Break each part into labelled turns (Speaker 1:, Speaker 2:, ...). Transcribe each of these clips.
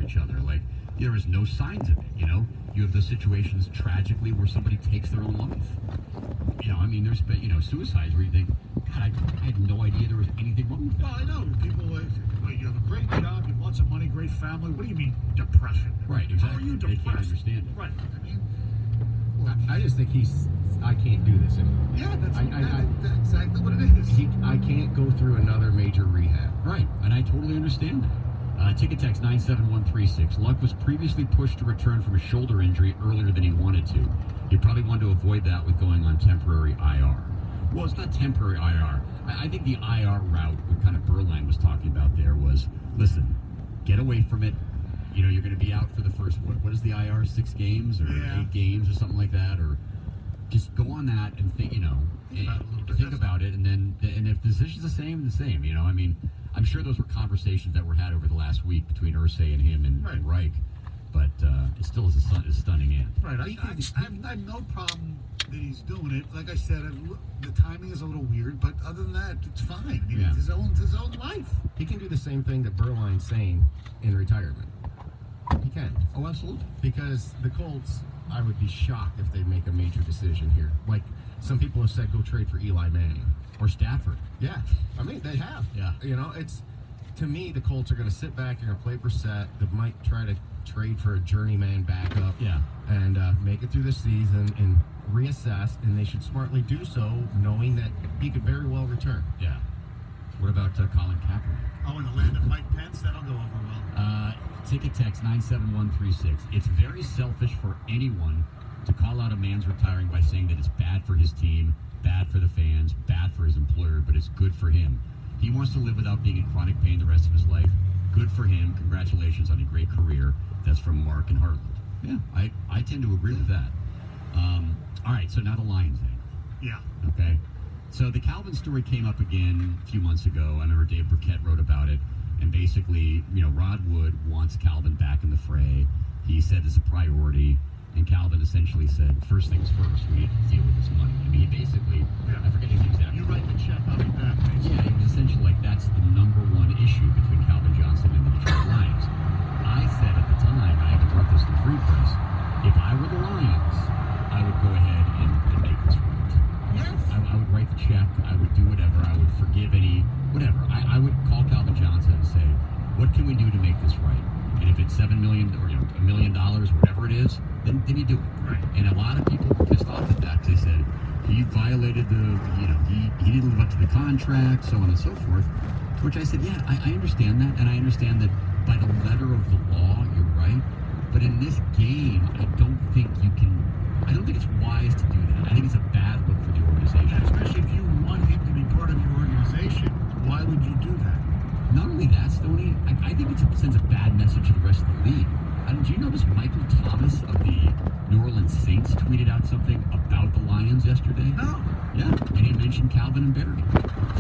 Speaker 1: each other. Like, there is no signs of it, you know? You have those situations, tragically, where somebody takes their own life. You know, I mean, there's been, you know, suicides where you think, God, I had no idea there was anything wrong with that.
Speaker 2: Well, I know. People like, well, you have a great job, you have lots of money, great family. What do you mean depression?
Speaker 1: Right, exactly.
Speaker 2: How are you depressed?
Speaker 1: They can't understand it.
Speaker 2: Right. I mean,
Speaker 3: I just think I can't do this anymore.
Speaker 2: yeah, that's
Speaker 3: I
Speaker 2: exactly what it is.
Speaker 3: I can't go through another major rehab.
Speaker 1: Right, and I totally understand that. Ticket text 97136. Luck was previously pushed to return from a shoulder injury earlier than he wanted to. He probably wanted to avoid that with going on temporary IR. Well, it's not temporary IR. I think the IR route, what kind of Berline was talking about there was, listen, get away from it. You know, you're going to be out for the first, what is the IR, 6 games or 8 games or something like that, or just go on that and think, you know, think about it, and then, and if the decision's the same, you know, I mean, I'm sure those were conversations that were had over the last week between Irsay and him and Reich, but it still is a stunning end.
Speaker 2: Right, I have no problem that he's doing it. Like I said, the timing is a little weird, but other than that, it's fine. I mean, it's his own life.
Speaker 3: He can do the same thing that Berline's saying in retirement. He can.
Speaker 1: Oh, absolutely.
Speaker 3: Because the Colts, I would be shocked if they make a major decision here. Like some people have said, go trade for Eli Manning
Speaker 1: or Stafford.
Speaker 3: Yeah, I mean they have.
Speaker 1: Yeah.
Speaker 3: You know, it's, to me, the Colts are going to sit back. They're going to play Brissett. They might try to trade for a journeyman backup.
Speaker 1: Yeah.
Speaker 3: And make it through the season and reassess. And they should smartly do so, knowing that he could very well return.
Speaker 1: Yeah. What about Colin Kaepernick?
Speaker 2: Oh, in the land of Mike Pence, that'll go over well.
Speaker 1: Ticket text 97136. It's very selfish for anyone to call out a man's retiring by saying that it's bad for his team, bad for the fans, bad for his employer, but it's good for him. He wants to live without being in chronic pain the rest of his life. Good for him. Congratulations on a great career. That's from Mark in Heartland. Yeah, I tend to agree with that. All right, so now the Lions angle.
Speaker 2: Yeah.
Speaker 1: Okay. So the Calvin story came up again a few months ago. I remember Dave Burkett wrote about it. And basically, you know, Rod Wood wants Calvin back in the fray. He said it's a priority. And Calvin essentially said, first things first, we need to deal with this money. I mean, he basically, I forget his exact.
Speaker 2: You write the check, I'll be back.
Speaker 1: Yeah, it was essentially like that's the number one issue between Calvin Johnson and the Detroit Lions. I said at the time, I even wrote this in Free Press, if I were the Lions, I would go ahead and make this right.
Speaker 2: Yes.
Speaker 1: I would write the check, I would do whatever, I would forgive any, whatever. I would call Calvin Johnson and say, what can we do to make this right? And if it's $7 million or $1 million, whatever it is, then you do it.
Speaker 2: Right.
Speaker 1: And a lot of people were pissed off at that. They said he violated he didn't live up to the contract, so on and so forth. To which I said, yeah, I understand that, and I understand that by the letter of the law, you're right. But in this game, I don't think it's wise to do that. I think it's a bad look for the organization.
Speaker 2: Yeah, especially if you want him to be part of your organization. Why would you do that?
Speaker 1: Not only that, Stoney, I think it sends a bad message to the rest of the league. Do you notice Michael Thomas of the New Orleans Saints tweeted out something about the Lions yesterday?
Speaker 2: No.
Speaker 1: Yeah, and he mentioned Calvin and Barry.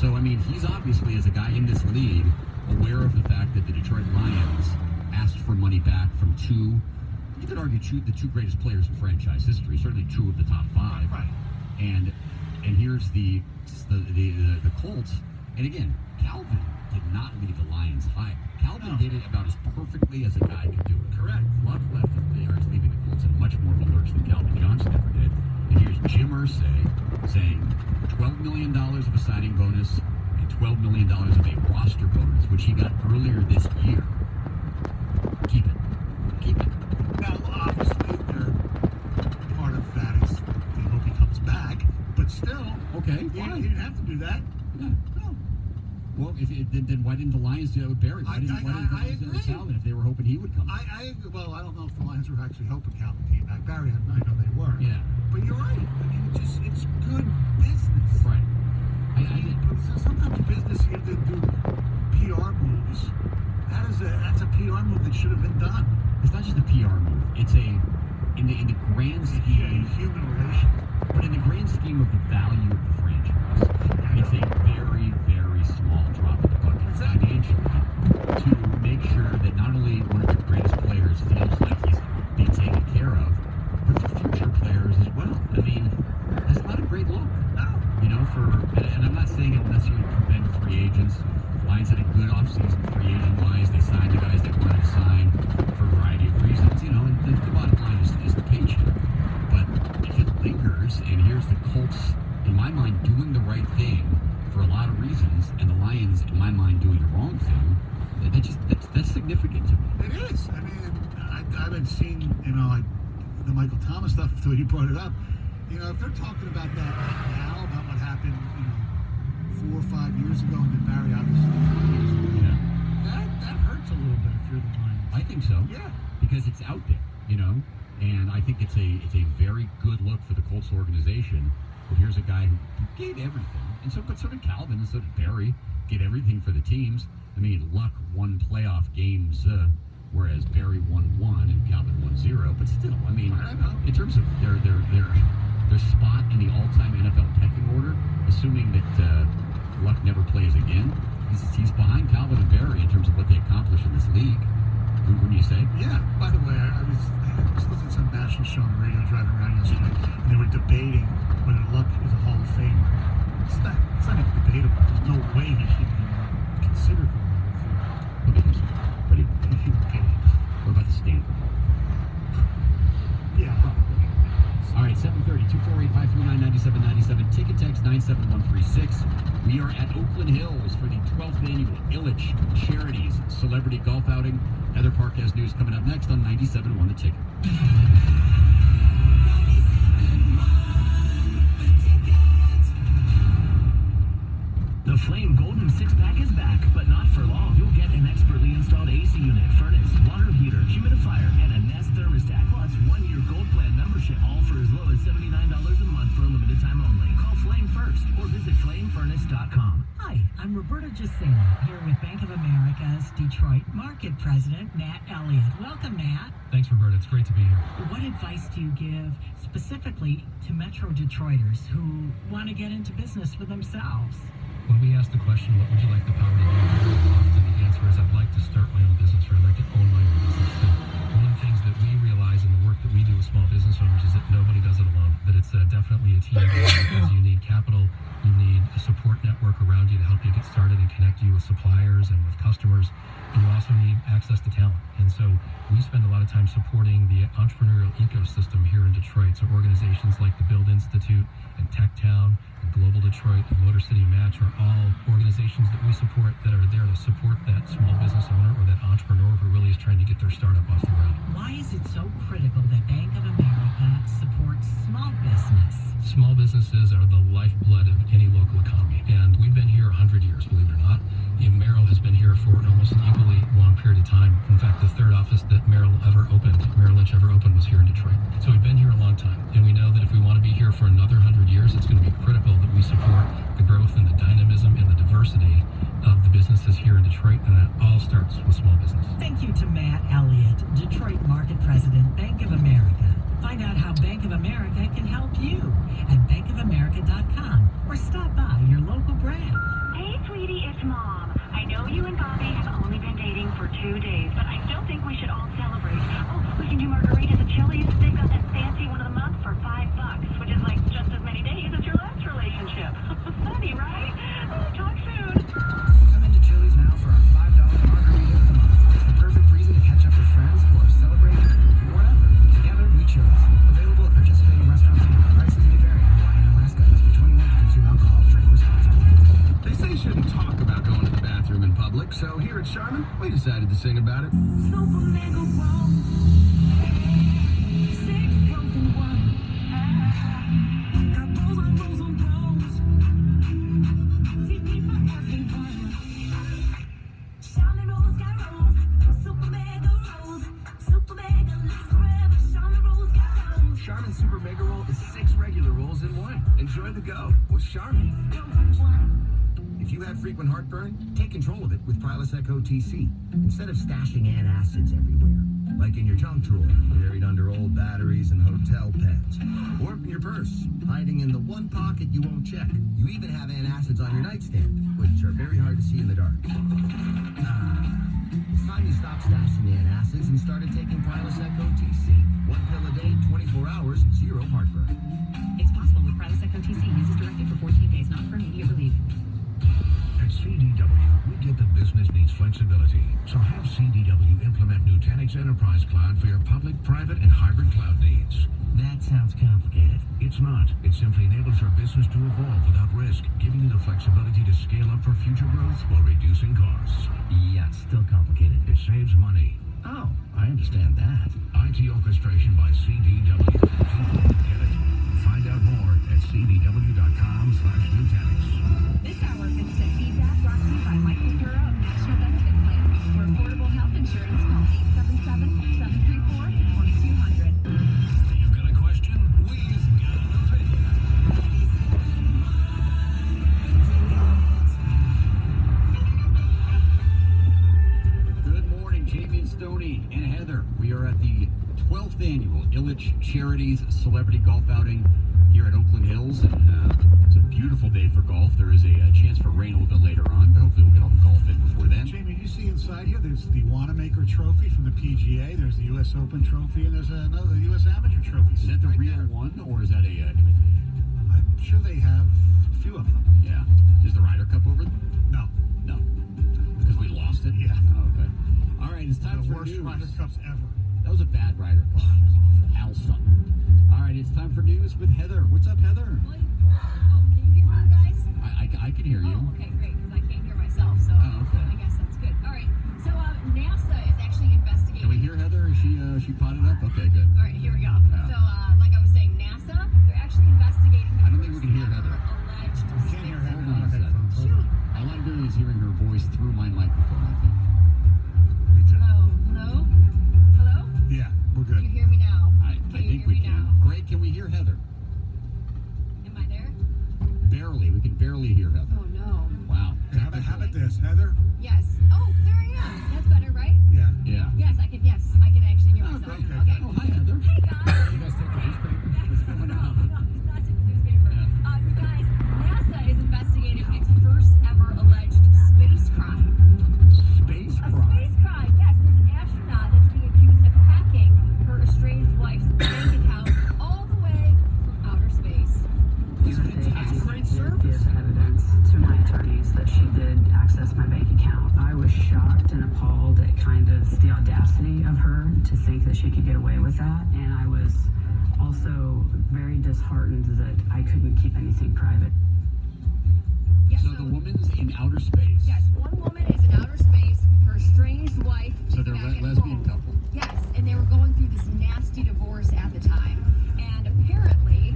Speaker 1: So, I mean, he's obviously, as a guy in this league, aware of the fact that the Detroit Lions asked for money back from you could argue the two greatest players in franchise history, certainly 2 of the top 5.
Speaker 2: Right.
Speaker 1: And here's the Colts, and again, Calvin did not leave the Lions high. Calvin did it about as perfectly as a guy could do it.
Speaker 2: Correct.
Speaker 1: Luck left him there. It's leaving the Colts in much more of a lurch than Calvin Johnson ever did. And here's Jim Irsay saying $12 million of a signing bonus and $12 million of a roster bonus, which he got earlier this year. Keep it. Keep it.
Speaker 2: Now, obviously, part of that is they hope he comes back, but still,
Speaker 1: Okay,
Speaker 2: he
Speaker 1: fine.
Speaker 2: didn't have to do that.
Speaker 1: Yeah.
Speaker 2: No.
Speaker 1: Well, then why didn't the Lions do that with Barry? Why didn't the Lions do that with Calvin if they were hoping he would come back?
Speaker 2: I don't know if the Lions were actually hoping Calvin came back. Barry, I know they were.
Speaker 1: Yeah.
Speaker 2: But you're right. I mean, it's good business.
Speaker 1: Right.
Speaker 2: But sometimes business, you have to do PR moves. That's a PR move that should have been done.
Speaker 1: It's not just a PR move. It's in the grand scheme.
Speaker 2: Human relations.
Speaker 1: But in the grand scheme of the value of the franchise, it's a very, very small drop in the bucket financially to make sure that not only one of your greatest players feels like he's being taken care of, but for future players as well. I mean, that's not a great look.
Speaker 2: No.
Speaker 1: You know, and I'm not saying it necessarily prevent free agents. Lions had a good offseason free agent-wise. They signed the guys they wanted to sign for line doing the wrong thing, that's significant to me.
Speaker 2: It is. I mean, I haven't seen, like the Michael Thomas stuff until you brought it up. If they're talking about that right now, about what happened, 4 or 5 years ago, and then Barry obviously,
Speaker 1: Yeah.
Speaker 2: that hurts a little bit if you're the Lions.
Speaker 1: I think so.
Speaker 2: Yeah.
Speaker 1: Because it's out there, and I think it's a very good look for the Colts organization. But here's a guy who gave everything, and so did Calvin, and so did Barry. Gave everything for the teams. I mean, Luck won playoff games, whereas Barry won 1 and Calvin won 0. But still, I mean, in terms of their spot in the all-time NFL pecking order, assuming that Luck never plays again, he's behind Calvin and Barry in terms of what they accomplished in this league. Wouldn't you say?
Speaker 2: Yeah. By the way, I was listening to some national show on the radio driving around yesterday, and they were debating whether Luck is a Hall of Famer. It's not even debatable. There's no way he should be considered for a Hall of Fame.
Speaker 1: Okay, but what about the Stanford?
Speaker 2: Yeah, probably.
Speaker 1: All right, 730-248-539-9797. Ticket text 97136. We are at Oakland Hills for the 12th annual Ilitch Charities Celebrity Golf Outing. Heather Park has news coming up next on 97.1 The Ticket.
Speaker 4: The Flame Golden 6-pack is back, but not for long. You'll get an expertly installed AC unit, furnace, water heater, humidifier, and a Nest thermostat. Plus, 1-year Gold Plan membership, all for as low as $79 a month for a limited time only. Call Flame first or visit flamefurnace.com.
Speaker 5: Hi, I'm Roberta Gisela, here with Bank of America's Detroit Market President, Matt Elliott. Welcome, Matt.
Speaker 6: Thanks, Roberta. It's great to be here.
Speaker 5: What advice do you give specifically to Metro Detroiters who want to get into business for themselves?
Speaker 6: When we ask the question, what would you like the power to do? Very often the answer is, I'd like to start my own business, or I'd like to own my own business. And one of the things that we realize in the work that we do with small business owners is that nobody does it alone, that it's definitely a team effort, because you need capital, you need a support network around you to help you get started and connect you with suppliers and with customers, and you also need access to talent. And so we spend a lot of time supporting the entrepreneurial ecosystem here in Detroit. So organizations like the Build Institute and TechTown, and Global Detroit, and Motor City Match are all organizations that we support that are there to support that small business owner or that entrepreneur who really is trying to get their startup off the ground.
Speaker 5: Why is it so critical that Bank of America supports small business?
Speaker 6: Small businesses are the lifeblood of any local economy, and we've been here 100 years, believe it or not. Merrill has been here for almost an equally long period of time. In fact, the third office that Merrill Lynch ever opened was here in Detroit. So we've been here a long time, and we know that if we want to be here for another 100 years, it's going to be critical that we support the growth and the dynamism and the diversity of the businesses here in Detroit, and that all starts with small business.
Speaker 5: Thank you to Matt Elliott, Detroit Market President, Bank of America. Find out how Bank of America can help you at bankofamerica.com or stop by your local branch.
Speaker 7: Hey, sweetie, it's Mom. I know you and Bobby have only been dating for 2 days, but I still think we should all celebrate. Oh, we can do margaritas at Chili's. They've got that fancy one of the month for $5, which is like just as many days as your last relationship. Funny, right? Oh, talk soon.
Speaker 4: Come into Chili's now for our $5 margarita of the month. It's the perfect reason to catch up with friends or celebrate whatever. Together, we Chili's. Available at participating restaurants. Prices may vary. Hawaii and Alaska. Must be 21 to consume alcohol. Drink responsibly.
Speaker 8: They say you shouldn't talk about going to the bathroom in public, so here at Charmin, we decided to sing about it.
Speaker 7: Super mega rolls. 6 rolls in 1. Got rolls on rolls on rolls. TV for everyone. Charmin rolls got rolls. Super mega rolls. Super mega lives forever. Charmin rolls got rolls.
Speaker 8: Charmin Super Mega Roll is 6 regular rolls in 1. Enjoy the go with Charmin.
Speaker 9: If you have frequent heartburn, take control of it with Prilosec OTC. Instead of stashing antacids everywhere, like in your junk drawer, buried under old batteries and hotel pens, or in your purse, hiding in the one pocket you won't check. You even have antacids on your nightstand, which are very hard to see in the dark. It's time you stopped stashing the antacids and started taking Prilosec OTC. 1 pill a day, 24 hours, 0 heartburn.
Speaker 10: It's possible with Prilosec OTC. Uses directed for 14 days, not for immediate relief.
Speaker 11: At CDW, we get the business needs needs flexibility. So have CDW implement Nutanix Enterprise Cloud for your public, private, and hybrid cloud needs.
Speaker 4: That sounds complicated.
Speaker 11: It's not. It simply enables your business to evolve without risk, giving you the flexibility to scale up for future growth while reducing costs.
Speaker 4: Yeah, still complicated.
Speaker 11: It saves money.
Speaker 4: Oh, I understand that.
Speaker 11: IT orchestration by CDW. People get it. Find out more at cdw.com/Nutanix.
Speaker 10: This hour of instant feedback brought to you by Michael Dura of National Benefit Plans. For affordable health insurance, call 877-734-2200.
Speaker 11: You've got a question? We've got an opinion.
Speaker 1: Good morning, Jamie and Stoney and Heather. We are at the 12th annual Ilitch Charities Celebrity Golf Outing here at Oakland Hills, and it's a beautiful day for golf. There is a chance for rain a little bit later on, but hopefully we'll get all the golf in before then.
Speaker 2: Jamie, you see inside here, there's the Wanamaker Trophy from the PGA, there's the U.S. Open Trophy, and there's another U.S. Amateur Trophy.
Speaker 1: Is that the
Speaker 2: right
Speaker 1: real
Speaker 2: there.
Speaker 1: one, or is that a imitation?
Speaker 2: I'm sure they have a few of them.
Speaker 1: Yeah. Is the Ryder Cup over there?
Speaker 2: No.
Speaker 1: No. Because we lost it?
Speaker 2: Yeah.
Speaker 1: Oh, okay. All right, it's time
Speaker 2: The
Speaker 1: for
Speaker 2: worst
Speaker 1: news.
Speaker 2: Ryder Cups ever.
Speaker 1: That was a bad Ryder Cup. It was awful. Al Sutton. All right, it's time for news with Heather. What's up, Heather?
Speaker 10: Oh, can you hear me, guys?
Speaker 1: I can hear you.
Speaker 10: Oh, okay, great, because I can't hear myself, so
Speaker 1: Oh, okay.
Speaker 10: I guess that's good. All right, so NASA is actually investigating.
Speaker 1: Can we hear Heather? Is she potted up? Okay, good.
Speaker 10: All right, here we go.
Speaker 1: Yeah.
Speaker 10: So, like I was saying, NASA, they're actually investigating the
Speaker 1: I don't think we can hear
Speaker 10: first
Speaker 1: Heather.
Speaker 10: ever alleged
Speaker 2: We can't hear
Speaker 10: space-
Speaker 2: Heather
Speaker 1: Hold
Speaker 2: on
Speaker 1: on a
Speaker 2: our
Speaker 1: second.
Speaker 2: headphones.
Speaker 10: Shoot.
Speaker 1: All I'm doing is hearing her voice through my microphone, I think.
Speaker 2: Me too.
Speaker 10: Oh, hello? Hello?
Speaker 2: Yeah, we're
Speaker 10: Can you
Speaker 2: good.
Speaker 10: hear me now?
Speaker 1: I
Speaker 10: Can you
Speaker 1: think
Speaker 10: hear
Speaker 1: we
Speaker 10: me
Speaker 1: can.
Speaker 10: now?
Speaker 1: Greg, can we hear Heather?
Speaker 10: Am I there?
Speaker 1: Barely. We can barely hear Heather.
Speaker 10: Oh, no.
Speaker 1: Wow.
Speaker 2: Hey, how about this, Heather?
Speaker 10: Yes. Oh, there I am. That's better, right?
Speaker 2: Yeah.
Speaker 1: Yeah.
Speaker 10: Yes, I can actually hear
Speaker 1: Oh,
Speaker 10: myself.
Speaker 1: great.
Speaker 10: Okay.
Speaker 1: Oh, hi, Heather.
Speaker 10: Hey, guys.
Speaker 1: You guys take the newspaper? What's going on?
Speaker 10: Not in the newspaper.
Speaker 1: Yeah.
Speaker 10: Guys, NASA is investigating its first ever alleged space crime.
Speaker 1: Space
Speaker 10: A
Speaker 1: crime.
Speaker 10: space crime, yes. There's an astronaut that's being accused of hacking her estranged wife's bank account all the way from outer space.
Speaker 1: That's a great service.
Speaker 12: Give evidence to my attorneys that she did access my bank account. I was shocked and appalled at kind of the audacity of her to think that she could get away with that. And I was also very disheartened that I couldn't keep anything private.
Speaker 10: Yes,
Speaker 1: So the woman's in outer space.
Speaker 10: yes, one woman is in outer space. Her estranged wife.
Speaker 1: So
Speaker 10: is
Speaker 1: they're
Speaker 10: back at
Speaker 1: lesbian
Speaker 10: home.
Speaker 1: couple.
Speaker 10: Yes, and they were going through this nasty divorce at the time. And apparently,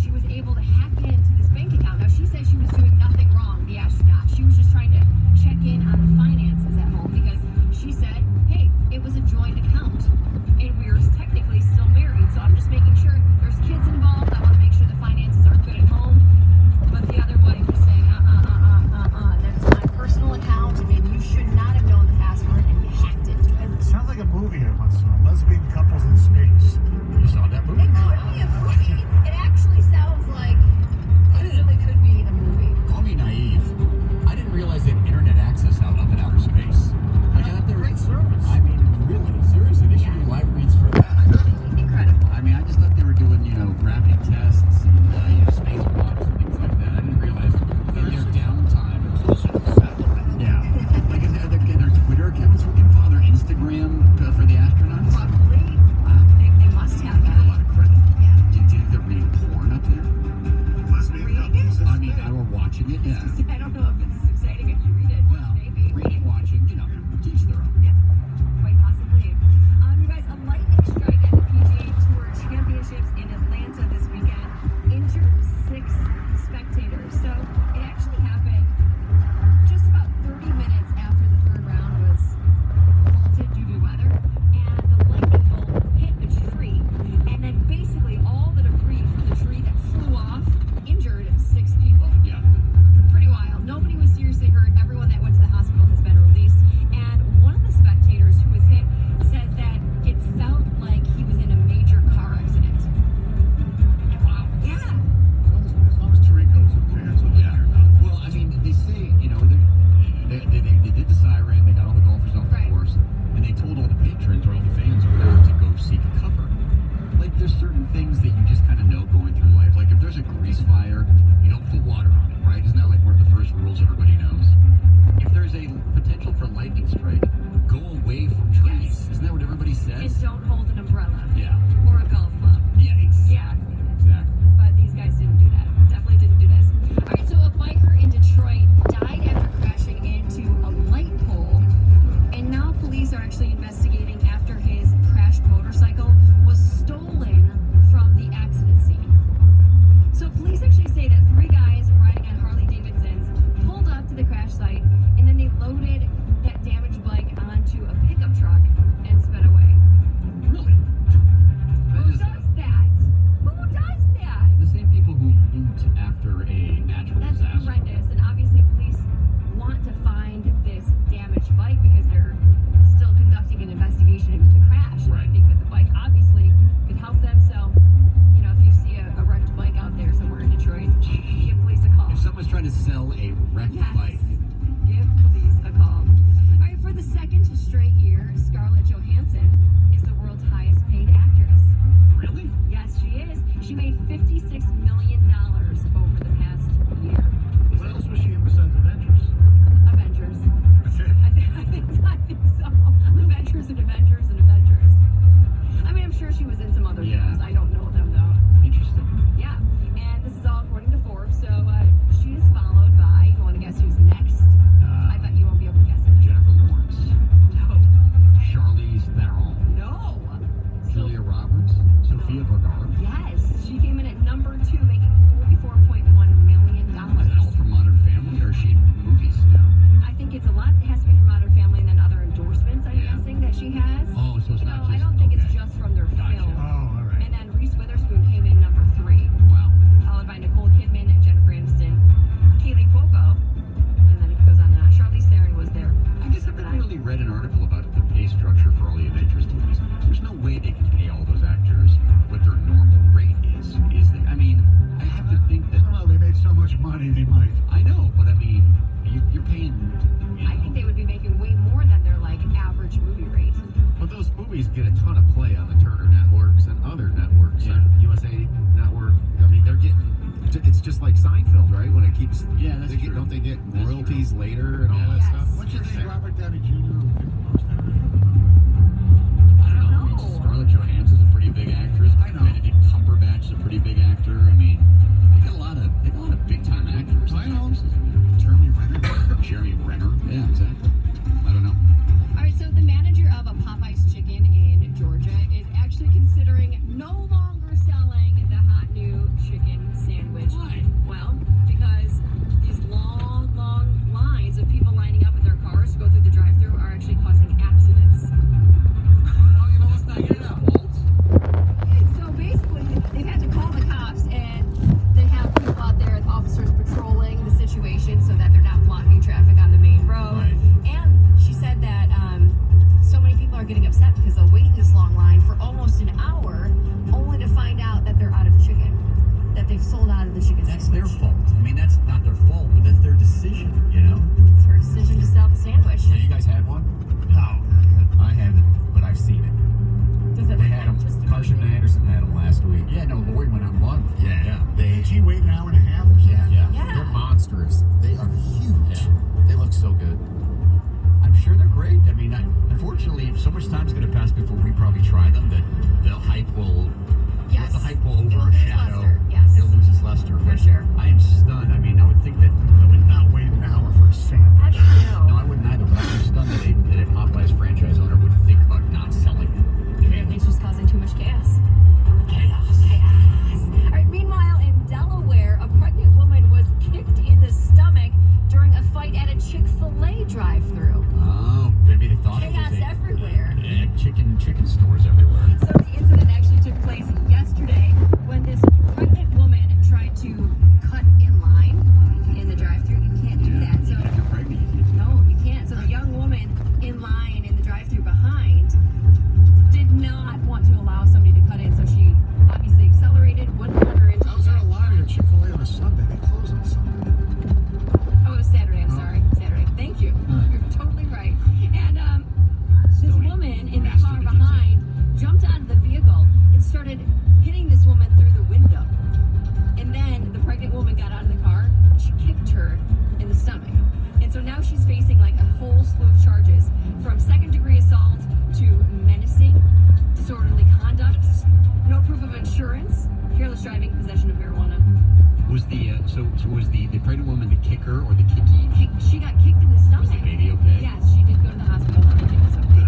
Speaker 10: she was able to hack into this bank account. Now, she said she was doing nothing wrong, the astronaut. She was just trying to check in on the finances at home because she said, hey, it was a joint account. And we were technically still married. So I'm just making sure there's kids involved. I want to make sure the finances are good at home. But the other wife was saying, that's my personal account, and you should not have known the password, and you hacked it.
Speaker 2: It sounds like a movie I once saw. Lesbian couples in space.
Speaker 1: You saw that movie?
Speaker 10: It could be a movie. It actually sounds like it really could be a movie.
Speaker 1: Call me naive. I didn't realize they had internet access out up in outer space. I got there.
Speaker 2: Great service.
Speaker 1: I mean, really, seriously, they should do live reads for that.
Speaker 10: Incredible.
Speaker 1: I mean, I just thought they were doing, gravity tests and, spacewalks and things like that. I didn't realize in their downtime. Yeah. Like, their Twitter accounts we can follow, their Instagram for the astronauts.
Speaker 10: Probably. actually investigating after his crashed motorcycle was stolen from the accident scene. So police actually say that 3 guys riding on Harley Davidsons pulled up to the crash site, and then they loaded that damaged bike onto a pickup truck and sped away.
Speaker 1: Really?
Speaker 10: Who does that? Who does that?
Speaker 1: The same people who loot after a natural
Speaker 10: That's
Speaker 1: disaster.
Speaker 10: horrendous, and obviously police want to find this damaged bike because they're still conducting an investigation into the crash. And I
Speaker 1: Right.
Speaker 10: think that the bike obviously could help them. So, you know, if you see a wrecked bike out there somewhere in Detroit, give police a call.
Speaker 1: If someone's trying to sell a wrecked
Speaker 10: Yes.
Speaker 1: bike,
Speaker 10: Give police a call. All right, for the second straight year, Scarlett Johansson is the world's highest paid actress.
Speaker 1: really?
Speaker 10: Yes, she is. She made $56 million over the past year.
Speaker 2: What else was she in besides Avengers?
Speaker 10: Avengers.
Speaker 2: That's it.
Speaker 10: I think so. Avengers and Avengers and Avengers. I mean, I'm sure she was in some other
Speaker 1: Yeah.
Speaker 10: films. I don't know them, though.
Speaker 1: Interesting.
Speaker 10: Yeah. And this is all according to Forbes. So she is followed by, you want to guess who's next? I bet you won't be able to guess it.
Speaker 1: Jennifer Lawrence,
Speaker 10: No.
Speaker 1: Charlize Theron,
Speaker 10: No.
Speaker 1: Julia Roberts, Sofia Vergara.
Speaker 10: Yes. She came in at number 2, making $44.1 million.
Speaker 1: Is that all from Modern Family, or is she in movies now?
Speaker 10: I think it's a lot. It has to be from Modern Family and then other endorsements, I'm
Speaker 1: Yeah.
Speaker 10: guessing, that she has.
Speaker 1: Oh, so it's
Speaker 10: No,
Speaker 1: not just.
Speaker 10: I don't think it's
Speaker 1: okay.
Speaker 10: just from their
Speaker 1: Gotcha.
Speaker 10: film.
Speaker 2: Oh, all right.
Speaker 10: And then Reese Witherspoon came in number 3,
Speaker 1: Wow.
Speaker 10: followed by Nicole Kidman, Jennifer Aniston, Kaylee Cuoco, and then it goes on and on. Charlize Theron was there.
Speaker 1: I guess I've never really read an article about the pay structure for all the Avengers movies. There's no way they can pay all those actors what their normal rate is. Is there? I mean, I have to think
Speaker 2: I
Speaker 1: that.
Speaker 2: don't know. They made so much money, they might.
Speaker 1: I know, but I mean, you're paying. You know,
Speaker 10: I think they would be making way more than their like average movie rate.
Speaker 3: But those movies get a ton of play on the Turner networks and other networks,
Speaker 1: Yeah.
Speaker 3: USA Network. I mean, they're getting. It's just like Seinfeld, right? When it keeps.
Speaker 1: Yeah, that's true.
Speaker 3: Don't they get
Speaker 1: That's
Speaker 3: royalties later and all
Speaker 1: Yeah.
Speaker 3: that
Speaker 10: Yes.
Speaker 3: stuff?
Speaker 2: What you think Robert Downey Jr. would get the most out of it?
Speaker 1: I don't know. I mean,
Speaker 10: know.
Speaker 1: Scarlett Johansson's a pretty big actress.
Speaker 2: I know.
Speaker 1: Benedict Cumberbatch is a pretty big actor. I mean, they got a lot of big time actors.
Speaker 2: I know. Jeremy Renner.
Speaker 1: Jeremy Renner. Yeah, exactly. I don't know.
Speaker 10: All right, so the manager of a Popeye's Chicken in Georgia is actually considering no longer selling the hot new chicken sandwich.
Speaker 1: Why?
Speaker 10: Well, because these long, long lines of people lining up in their cars to go through the drive-thru are actually causing accidents.
Speaker 1: Well, you know, let's not get it out.
Speaker 10: So basically, they've had to call the cops, and they have people out there, officers patrolling the situation so that they're not blocking traffic on the main road.
Speaker 1: Right.
Speaker 10: And she said that so many people are getting upset because they'll wait in this long line for almost an hour, only to find out that they're out of chicken, that they've sold out of the chicken
Speaker 1: That's
Speaker 10: sandwich.
Speaker 1: their fault. I mean, that's not their fault, but that's their decision, you know?
Speaker 10: It's her decision to sell the sandwich.
Speaker 3: Yeah, you guys had one?
Speaker 2: No.
Speaker 3: I haven't, but I've seen it.
Speaker 10: Does it
Speaker 3: They
Speaker 10: look
Speaker 3: had
Speaker 10: like
Speaker 3: them.
Speaker 10: just a
Speaker 3: Carson
Speaker 10: chicken?
Speaker 3: Anderson had them last week.
Speaker 1: Yeah, no, Lori went on one.
Speaker 3: Yeah. They.
Speaker 2: Did she wait an hour and a half or something?
Speaker 3: Yeah.
Speaker 10: Yeah.
Speaker 3: They're monstrous. They are huge.
Speaker 1: Yeah.
Speaker 3: They look so good.
Speaker 1: I'm sure they're great. I mean, unfortunately, so much time's going to pass before we probably try them that the hype will.
Speaker 10: Yes.
Speaker 1: The hype will
Speaker 10: It will lose
Speaker 1: overshadow.
Speaker 10: luster, yes.
Speaker 1: It'll lose its luster.
Speaker 10: For
Speaker 1: but
Speaker 10: sure.
Speaker 1: I am stunned. I mean, I would think that.
Speaker 2: I would not wait an hour for a sandwich.
Speaker 10: How do you know?
Speaker 1: No, I wouldn't either. But I'm stunned that a Popeyes franchise owner would think about not selling it.
Speaker 10: Apparently it's just causing too much chaos.
Speaker 1: Chaos.
Speaker 10: All right, meanwhile, in Delaware, a pregnant woman was kicked in the stomach during a fight at a Chick-fil-A drive-thru.
Speaker 1: Oh, maybe they thought
Speaker 10: Chaos
Speaker 1: it was
Speaker 10: everywhere.
Speaker 1: chicken stores everywhere.
Speaker 10: So the incident actually took place yesterday when this pregnant woman tried to cut in line in the drive-thru. You can't do that. So
Speaker 1: If you're pregnant, you can't.
Speaker 10: no, you can't. So the young woman in line in the drive-thru behind did not want to allow somebody to cut in, so she obviously accelerated, wouldn't let her into
Speaker 2: How's there a line at Chick-fil-A on a Sunday? They close on Sunday.
Speaker 10: Oh, it was Saturday. I'm sorry. Saturday. Thank you. You're totally right. And this woman in the car behind jumped out of the vehicle and started hitting this woman through the window. And then the pregnant woman got out of the car. She kicked her in the stomach. And so now she's facing like a whole slew of charges, from second-degree assault to menacing, disorderly conduct, no proof of insurance, careless driving, possession of marijuana.
Speaker 1: Was the so was the pregnant woman the kicker or the kicky?
Speaker 10: She got kicked in the stomach.
Speaker 1: Was the baby okay?
Speaker 10: Yes, she did go to the hospital. Everything was okay.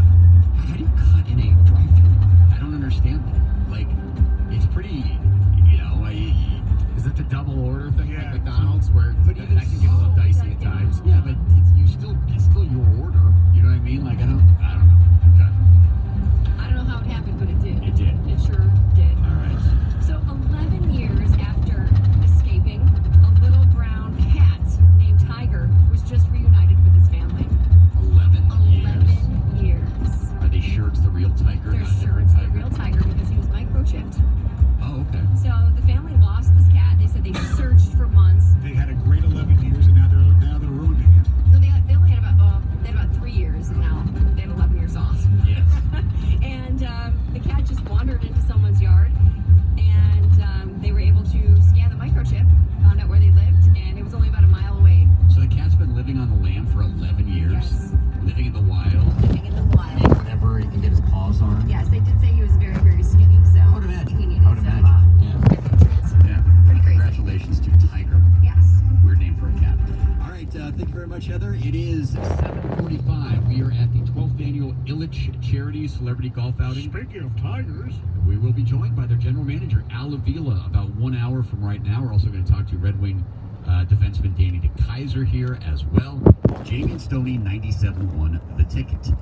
Speaker 1: Illich Charities Celebrity Golf Outing.
Speaker 2: Speaking of Tigers,
Speaker 1: We will be joined by their general manager, Al Avila, about 1 hour from right now. We're also going to talk to Red Wing defenseman Danny DeKaiser here as well. Jamie and Stoney, 97.1 The Ticket.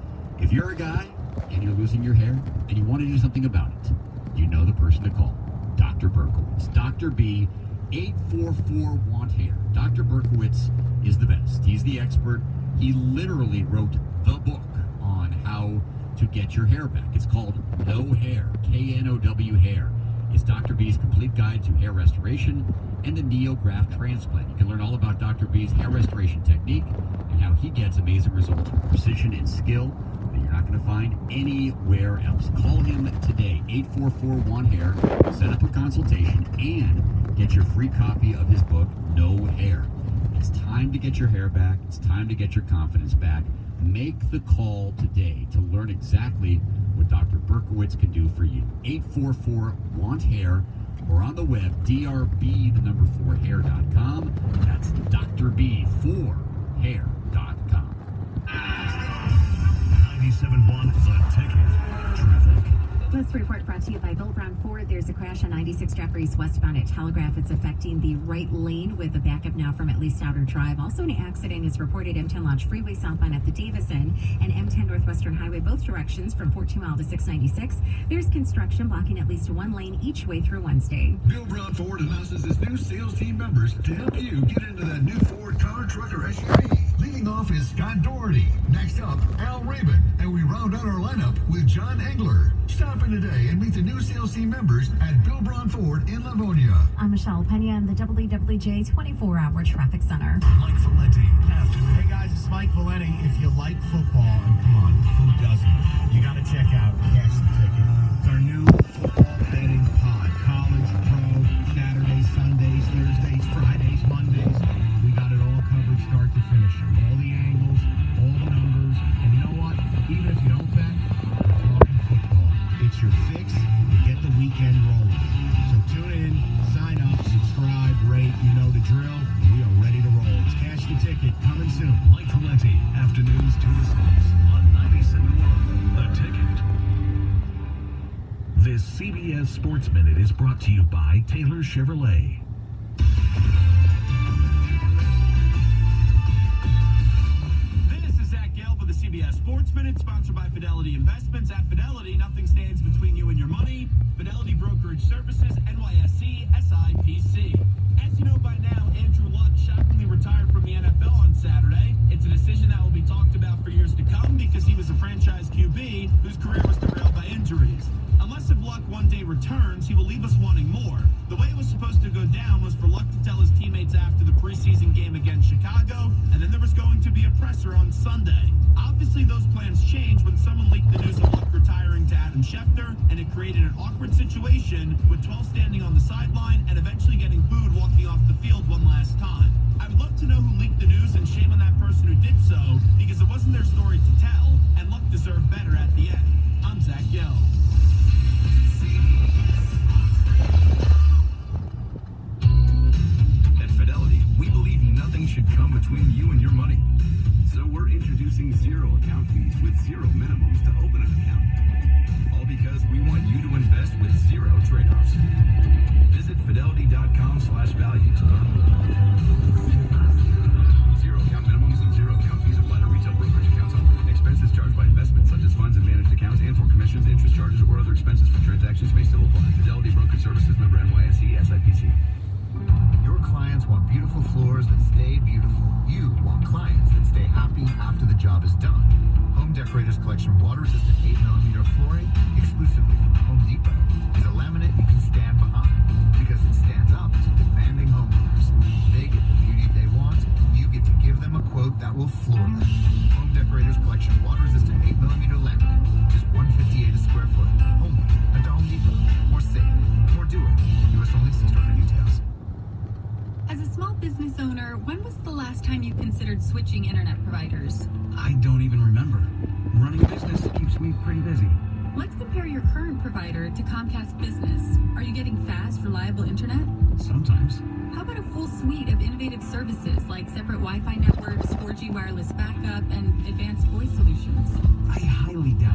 Speaker 1: If you're a guy and you're losing your hair and you want to do something about it, you know the person to call, Dr. Berkowitz. Dr. B, 844-WANT-HAIR. Dr. Berkowitz is the best. He's the expert. He literally wrote the book on how to get your hair back. It's called No Hair, K-N-O-W Hair. It's Dr. B's complete guide to hair restoration and a neograft transplant. You can learn all about Dr. B's hair restoration technique and how he gets amazing results with precision and skill that you're not going to find anywhere else. Call him today, 844-WANT-HAIR. Set up a consultation and get your free copy of his book, No Hair. It's time to get your hair back. It's time to get your confidence back. Make the call today to learn exactly what Dr. Berkowitz can do for you. 844-WANT-HAIR or on the web, drb4hair.com. That's drb4hair.com.
Speaker 11: 97.1 The Ticket. Traffic.
Speaker 13: This report brought to you by Bill Brown Ford. There's a crash on 96 Jeffries westbound at Telegraph. It's affecting the right lane with a backup now from at least Outer Drive. Also, an accident is reported M10 Lodge Freeway southbound at the Davison and M10 Northwestern Highway, both directions from 14 Mile to 696. There's construction blocking at least one lane each way through Wednesday.
Speaker 11: Bill Brown Ford announces his new sales team members to help you get into that new Ford car, truck, or SUV. Leading off is Scott Doherty. Next up, Al Rabin. And we round out our lineup with John Engler. Stop in today and meet the new sales team members at Bill Brown Ford in Livonia.
Speaker 13: I'm Michelle Pena in the WWJ 24-hour traffic center.
Speaker 11: Mike Valenti.
Speaker 14: Hey guys, it's Mike Valenti. If you like football, and come on, who doesn't? You got to check out Cash the Ticket. It's our new football betting pod. College, pro, Saturdays, Sundays, Thursdays, Fridays, Mondays. We got it all covered start to finish. All the angles, all the numbers. And you know what? Even if you don't bet, we're talking football. It's your fix to get the weekend rolling. So tune in, sign up, subscribe, rate. You know the drill. We are ready to roll. It's Cash the Ticket coming soon.
Speaker 11: Mike Valenti. Afternoons 2 to 6 on 97.1 The Ticket. This CBS Sports Minute is brought to you by Taylor Chevrolet.
Speaker 15: This is Zach Gelb with the CBS Sports Minute, sponsored by Fidelity Investments. At Fidelity, nothing stands between you and your money. Fidelity Brokerage Services, NYSE, SIPC. As you know by now, Andrew Luck shockingly retired from the NFL on Saturday. It's a decision that will be talked about for years to come because he was a franchise QB whose career was derailed by injuries. Unless if Luck one day returns, he will leave us wanting more. The way it was supposed to go down was for Luck to tell his teammates after the preseason game against Chicago, and then there was going to be a presser on Sunday. Obviously, those plans changed when someone leaked the news of Luck retiring to Adam Schefter, and it created an awkward situation with 12 standing on the sideline and eventually getting booed walking off the field one last time. I would love to know who leaked the news, and shame on that person who did so, because it wasn't their story to tell, and Luck deserved better at the end. I'm Zach Gelb.
Speaker 8: At Fidelity, we believe nothing should come between you and your money. So we're introducing zero account fees with zero minimums to open an account. All because we want you to invest with zero trade-offs. Visit fidelity.com/value to learn more. Zero account minimums and zero account fees apply to retail brokerage accounts only. Expenses charged by investments such as funds and managed accounts and for commissions, interest charges, or other expenses for transactions may still apply. Fidelity Brokerage Services, member NYSE, SIPC.
Speaker 16: Your clients want beautiful floors that stay beautiful. You want clients that stay happy after the job is done. Home Decorators Collection water-resistant 8mm flooring, exclusively from Home Depot, is a laminate you can stand behind because it stands up to demanding homeowners. They get the beauty they want. You get to give them a quote that will floor them. Home Decorators Collection water-resistant 8mm laminate, just $158 a square foot. Only at the Home Depot. More safe, more do it. U.S. only. See store for details.
Speaker 17: As a small business owner, when was the last time you considered switching internet providers?
Speaker 18: I don't even remember. Running a business keeps me pretty busy.
Speaker 17: Let's compare your current provider to Comcast Business. Are you getting fast, reliable internet?
Speaker 18: Sometimes.
Speaker 17: How about a full suite of innovative services like separate Wi-Fi networks, 4G wireless backup, and advanced voice solutions?
Speaker 18: I highly doubt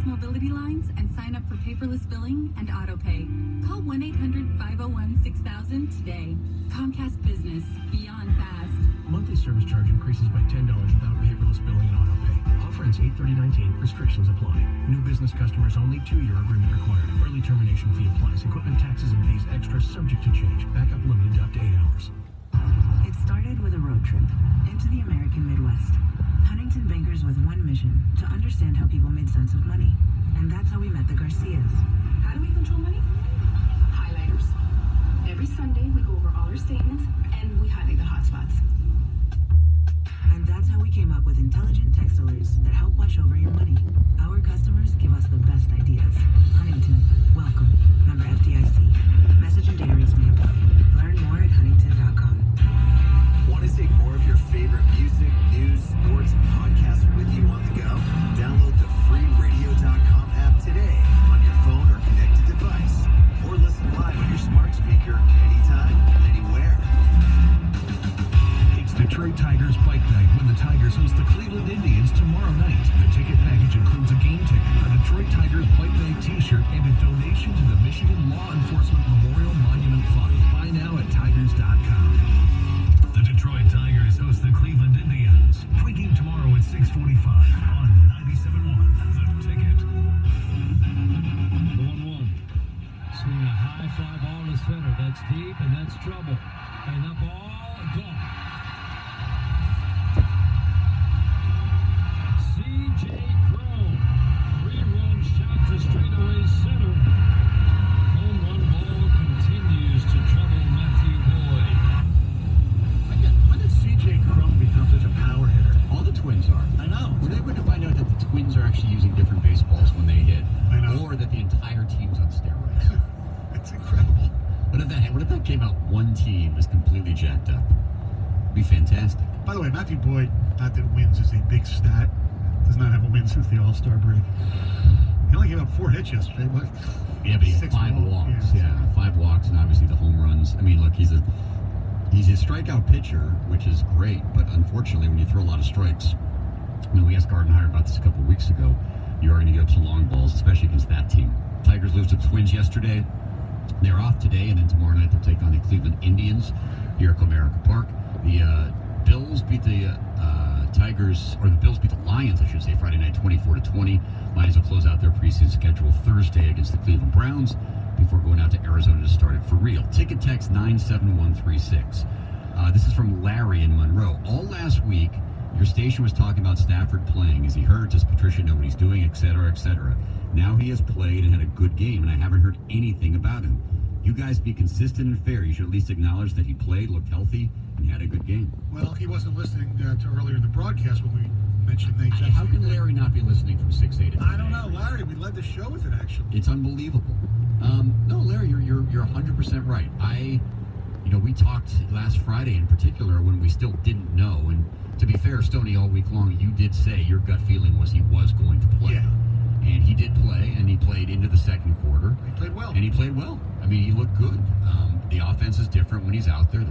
Speaker 17: Comcast mobility lines and sign up for paperless billing and autopay. Call 1-800-501-6000 today. Comcast Business. Beyond fast.
Speaker 4: Monthly service charge increases by $10 without paperless billing and autopay. Offer ends 8/30/19. Restrictions apply. New business customers only. 2-year agreement required. Early termination fee applies. Equipment taxes and fees extra subject to change. Backup limited to up to 8 hours.
Speaker 19: It started with a road trip into the American Midwest. Huntington bankers with one mission, to understand how people made sense of money. And that's how we met the Garcias.
Speaker 10: How do we control money? Highlighters. Every Sunday, we go over all our statements and we highlight the hot spots.
Speaker 19: And that's how we came up with intelligent text alerts that help watch over your money. Our customers give us the best ideas. Huntington, welcome. Member FDIC. Message and data rates may apply. Learn more at huntington.com.
Speaker 9: Want to take more of your favorite music, news, sports, and podcasts with you on the go? Download the free radio.com app today on your phone or connected device. Or listen live on your smart speaker anytime, anywhere.
Speaker 4: It's Detroit Tigers Bike Night when the Tigers host the Cleveland Indians tomorrow night. The ticket package includes a game ticket, a Detroit Tigers Bike Night t-shirt, and a donation to the Michigan Law Enforcement Memorial Monument Fund. Buy now at tigers.com. The Detroit Tigers host the Cleveland Indians. Pregame tomorrow at 6:45 on 97.1 The Ticket.
Speaker 20: 1-1. Swing a high fly ball to center. That's deep, and that's trouble. And that ball gone. C.J. Cron. 3-run shot to straightaway center. Home run ball continues to trouble Matthew Boyd.
Speaker 2: When did C.J. Cron become such a power hitter?
Speaker 1: All the Twins are.
Speaker 2: I know.
Speaker 1: Were they going to find out that the Twins are actually using different baseballs when they hit?
Speaker 2: I know.
Speaker 1: Or that the entire team's on steroids?
Speaker 2: It's incredible.
Speaker 1: What if that came out one team is completely jacked up? It'd be fantastic.
Speaker 2: By the way, Matthew Boyd, not that wins is a big stat, does not have a win since the All-Star break. He only gave up 4 hits yesterday. What?
Speaker 1: Yeah, but he had
Speaker 2: 6
Speaker 1: 5
Speaker 2: walks.
Speaker 1: walks. Yeah, 5 walks, and obviously the home runs. I mean, look, he's a strikeout pitcher, which is great, but unfortunately, when you throw a lot of strikes, I mean, we asked Gardenhire about this a couple of weeks ago. You are going to get up some long balls, especially against that team. Tigers lose to the Twins yesterday. They're off today, and then tomorrow night they'll take on the Cleveland Indians here at Comerica Park. The Bills beat the Bills beat the Lions, I should say, Friday night, 24-20. Lions will close out their preseason schedule Thursday against the Cleveland Browns before going out to Arizona to start it for real. Ticket text 97136. This is from Larry in Monroe. All last week, your station was talking about Stafford playing. Is he hurt? Does Patricia know what he's doing? Et cetera, et cetera. Now he has played and had a good game, and I haven't heard anything about him. You guys be consistent and fair. You should at least acknowledge that he played, looked healthy, and had a good game.
Speaker 2: Well, he wasn't listening to earlier in the broadcast when we mentioned things.
Speaker 1: How can Larry not be listening from 6 to 8?
Speaker 2: I don't know, Larry. We led the show with it, actually.
Speaker 1: It's unbelievable. No, Larry, you're 100% right. We talked last Friday in particular when we still didn't know. And to be fair, Stoney, all week long, you did say your gut feeling was he was going to play.
Speaker 2: Yeah.
Speaker 1: And he did play, and he played into the second quarter.
Speaker 2: He played well.
Speaker 1: And he played well. I mean, he looked good. The offense is different when he's out there.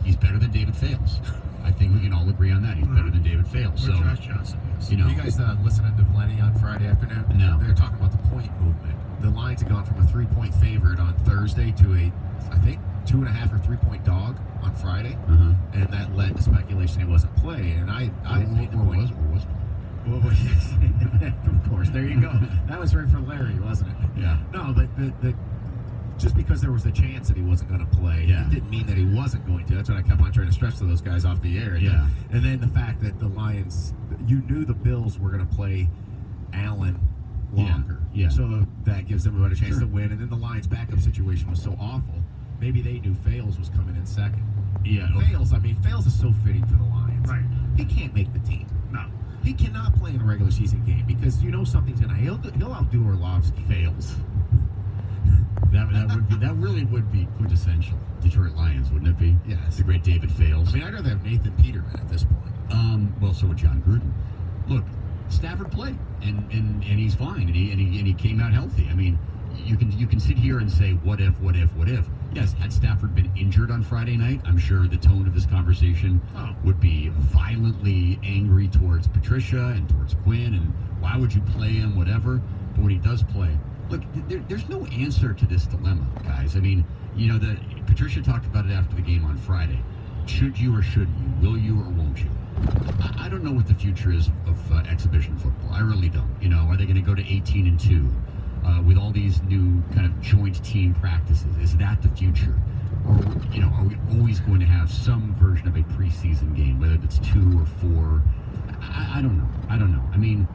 Speaker 1: He's better than David Fales. I think we can all agree on that. He's better than David Fales.
Speaker 2: Or Josh Johnson, yes.
Speaker 3: You guys listening to Valenti on Friday afternoon?
Speaker 1: No.
Speaker 3: They're talking about the point movement. The Lions had gone from a 3-point favorite on Thursday to a, I think, 2.5 or 3-point dog on Friday, and that led to speculation he wasn't playing. And I made the point.
Speaker 1: Was
Speaker 3: Well, yes. Of course. There you go. That was right for Larry, wasn't it?
Speaker 1: Yeah.
Speaker 3: No, but the just because there was a chance that he wasn't going to play, it didn't mean that he wasn't going to. That's what I kept on trying to stress to those guys off the air.
Speaker 1: Yeah.
Speaker 3: And then the fact that the Lions, you knew the Bills were going to play Allen longer.
Speaker 1: Yeah.
Speaker 3: So that gives them a better chance to win. And then the Lions' backup situation was so awful. Maybe they knew Fales was coming in second.
Speaker 1: Yeah.
Speaker 3: Fales is so fitting for the Lions.
Speaker 2: Right.
Speaker 3: He can't make the team.
Speaker 2: No.
Speaker 3: He cannot play in a regular season game because something's gonna. He'll outdo Orlovsky.
Speaker 1: Fales. That really would be quintessential Detroit Lions, wouldn't it be?
Speaker 3: Yes.
Speaker 1: The great David Fales.
Speaker 3: I mean, I'd rather have Nathan Peterman at this point.
Speaker 1: Well, so would John Gruden. Look, Stafford played, and he's fine, and he came out healthy. I mean, you can sit here and say what if. Yes, had Stafford been injured on Friday night, I'm sure the tone of this conversation would be violently angry towards Patricia and towards Quinn, and why would you play him, whatever. But when he does play, look, there's no answer to this dilemma, guys. I mean, Patricia talked about it after the game on Friday. Should you or shouldn't you? Will you or won't you? I don't know what the future is of exhibition football. I really don't. Are they going to go to 18-2 with all these new kind of joint team practices? Is that the future? Or, are we always going to have some version of a preseason game, whether it's 2 or 4? I don't know. I mean,